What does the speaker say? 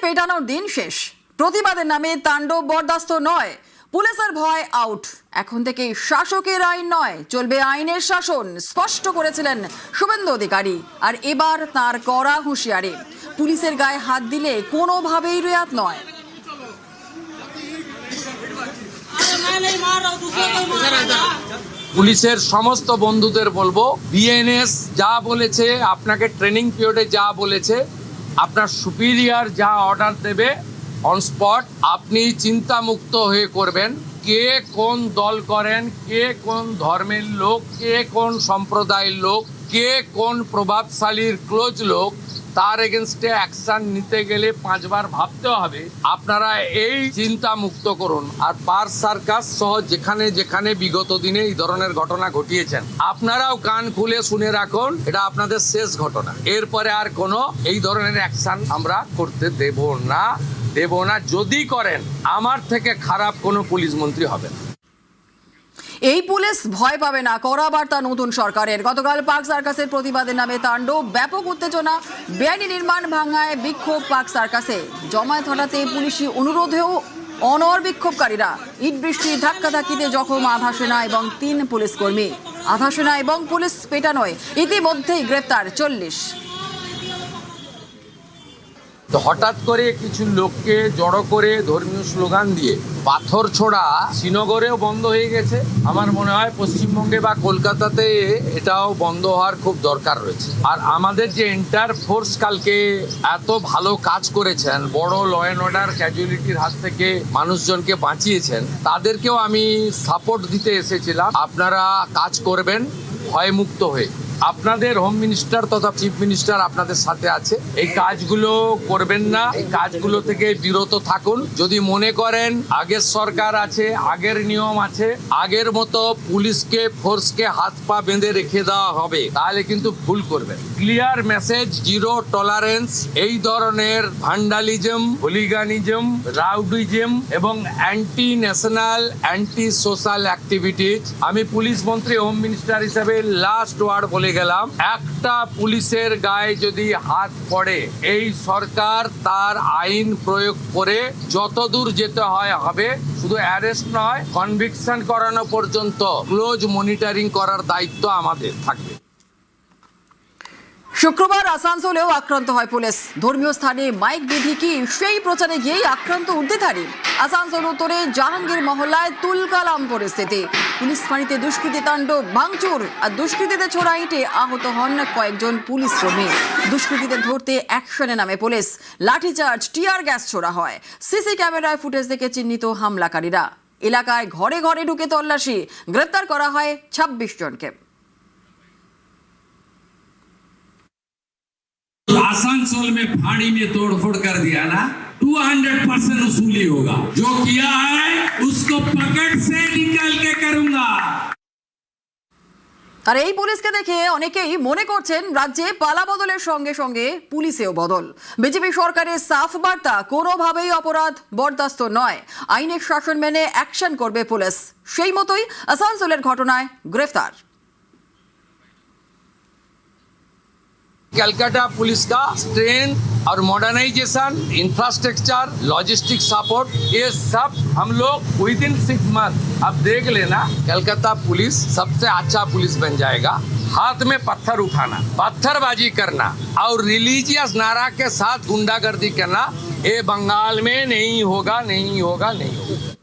পেটানোর দিন শেষ। প্রতিবাদের নামে তাণ্ডব বরদাস্ত নয়। পুলিশের ভয় আউট। এখন থেকে শাসকের আইন নয়, চলবে আইনের শাসন, স্পষ্ট করেছিলেন শুভেন্দু অধিকারী। আর এবার তার কড়া হুঁশিয়ারি, পুলিশের গায়ে হাত দিলে কোনোভাবেই রেয়াত নয়। পুলিশের সমস্ত বন্ধুদের বলবো, বিএনএস যা বলেছে, আপনাকে ট্রেনিং পিরিয়ডে যা বলেছে, আপনার সুপিরিয়র যা অর্ডার দেবে অন স্পট আপনি চিন্তামুক্ত হয়ে করবেন। কে কোন দল করেন, কে কোন ধর্মের লোক, কে কোন সম্প্রদায়ের লোক, কে কোন প্রভাবশালীর ক্লোজ লোক, তার এগেনস্টে অ্যাকশন নিতে গেলে 5 বার ভাবতে হবে। আপনারা এই চিন্তা মুক্ত করুন। আর পার্ক সার্কাস সহ যেখানে যেখানে বিগত দিনে এই ধরনের ঘটনা ঘটিয়েছেন, আপনারাও কান খুলে শুনে রাখুন, এটা আপনাদের শেষ ঘটনা। এরপরে আর কোনো এই ধরনের অ্যাকশন আমরা করতে দেব না। যদি করেন, আমার থেকে খারাপ কোনো পুলিশ মন্ত্রী হবে না। এই পুলিশ ভয় পাবে না, কড়া বার্তা নতুন সরকারের। গতকাল পার্ক সার্কাসের প্রতিবাদের নামে তাণ্ডব, ব্যাপক উত্তেজনা, বেআইনি নির্মাণ ভাঙায় বিক্ষোভ পার্ক সার্কাসে। জমায়েত হঠাতে পুলিশি অনুরোধেও অনড় বিক্ষোভকারীরা। ইট বৃষ্টি, ধাক্কাধাক্কিতে জখম আধা সেনা এবং 3 পুলিশ কর্মী। আধা সেনা এবং পুলিশ পেটানোয় ইতিমধ্যেই গ্রেফতার 40। তো হঠাৎ করে কিছু লোককে জড়ো করে ধর্মীয় স্লোগান দিয়ে পাথর ছোড়া শ্রীনগরেও বন্ধ হয়ে গেছে। আমার মনে হয় পশ্চিমবঙ্গে বা কলকাতাতে এটাও বন্ধ হওয়ার খুব দরকার রয়েছে। আর আমাদের যে এন্টার ফোর্স কালকে এত ভালো কাজ করেছেন, বড় ল অ্যান্ড অর্ডার ক্যাজুয়ালিটির হাত থেকে মানুষজনকে বাঁচিয়েছেন, তাদেরকেও আমি সাপোর্ট দিতে এসেছিলাম। আপনারা কাজ করবেন ভয়মুক্ত হয়ে। আপনাদের হোম মিনিস্টার তথা চিফ মিনিস্টার আপনাদের সাথে আছে। এই কাজগুলো করবেন না, এই কাজগুলো থেকে বিরত থাকুন। যদি মনে করেন আগের সরকার আছে, আগের নিয়ম আছে, আগের মতো পুলিশকে ফোর্সকে হাত পা বেঁধে রেখে দেওয়া হবে, তাহলে কিন্তু ভুল করবেন। ক্লিয়ার মেসেজ, জিরো টলারেন্স এই ধরনের ভ্যান্ডালিজম, হুলিগানিজম, রাউডিজম এবং anti national, anti social activities. আমি পুলিশ মন্ত্রী, হোম মিনিস্টার হিসেবে লাস্ট ওয়ার্ড বলে গেলাম, একটা পুলিশের গায়ে যদি হাত পড়ে, এই সরকার তার আইন প্রয়োগ করে যতদূর যেতে হয় হবে। শুধু অ্যারেস্ট নয়, কনভিকশন করানো পর্যন্ত ক্লোজ মনিটরিং করার দায়িত্ব আমাদের থাকবে। শুক্রবার আসানসোলেও আক্রান্ত হয় পুলিশ। ধর্মীয় স্থানে মাইক বিধি কি, সেই প্রচারে গিয়েই আক্রান্ত ঊর্ধ্বধারী। আসানসোল উত্তরে জাহাঙ্গীর মহল্লায় তুলকালাম পরিস্থিতি। পুলিশ ফাঁড়িতে দুষ্কৃতী তাণ্ডব, ভাঙচুর আর দুষ্কৃতীদের ছোড়া ইটে আহত হন কয়েকজন পুলিশ কর্মী। দুষ্কৃতীদের ধরতে অ্যাকশনে নামে পুলিশ। লাঠিচার্জ, টিয়ার গ্যাস ছোড়া হয়। সিসি ক্যামেরায় ফুটেজ দেখে চিহ্নিত হামলাকারীরা। এলাকায় ঘরে ঘরে ঢুকে তল্লাশি। গ্রেফতার করা হয় 26 জনকে। आसनसोल में फाड़ी में तोड़फोड़ कर दिया ना, 200% वसूली होगा। जो किया है उसको पकड़ से निकाल के करूंगा। আর এই পুলিশকে দেখে অনেকেই মনে করছেন রাজ্যে পালা বদলের সঙ্গে সঙ্গে পুলিশেও বদল। বিজেপি সরকারের সাফ বার্তা, কোনোভাবেই অপরাধ বরদাস্ত নয়। আইনের শাসন মেনে অ্যাকশন করবে পুলিশ। সেই মতোই আসানসোলের ঘটনায় গ্রেফতার। कलकत्ता पुलिस का स्ट्रेंथ और मॉडर्नाइजेशन, इंफ्रास्ट्रक्चर, लॉजिस्टिक सपोर्ट, ये सब हम लोग विद इन 6 मंथ अब देख लेना, कलकत्ता पुलिस सबसे अच्छा पुलिस बन जाएगा। हाथ में पत्थर उठाना, पत्थरबाजी करना और रिलीजियस नारा के साथ गुंडागर्दी करना, ये बंगाल में नहीं होगा, नहीं होगा, नहीं होगा।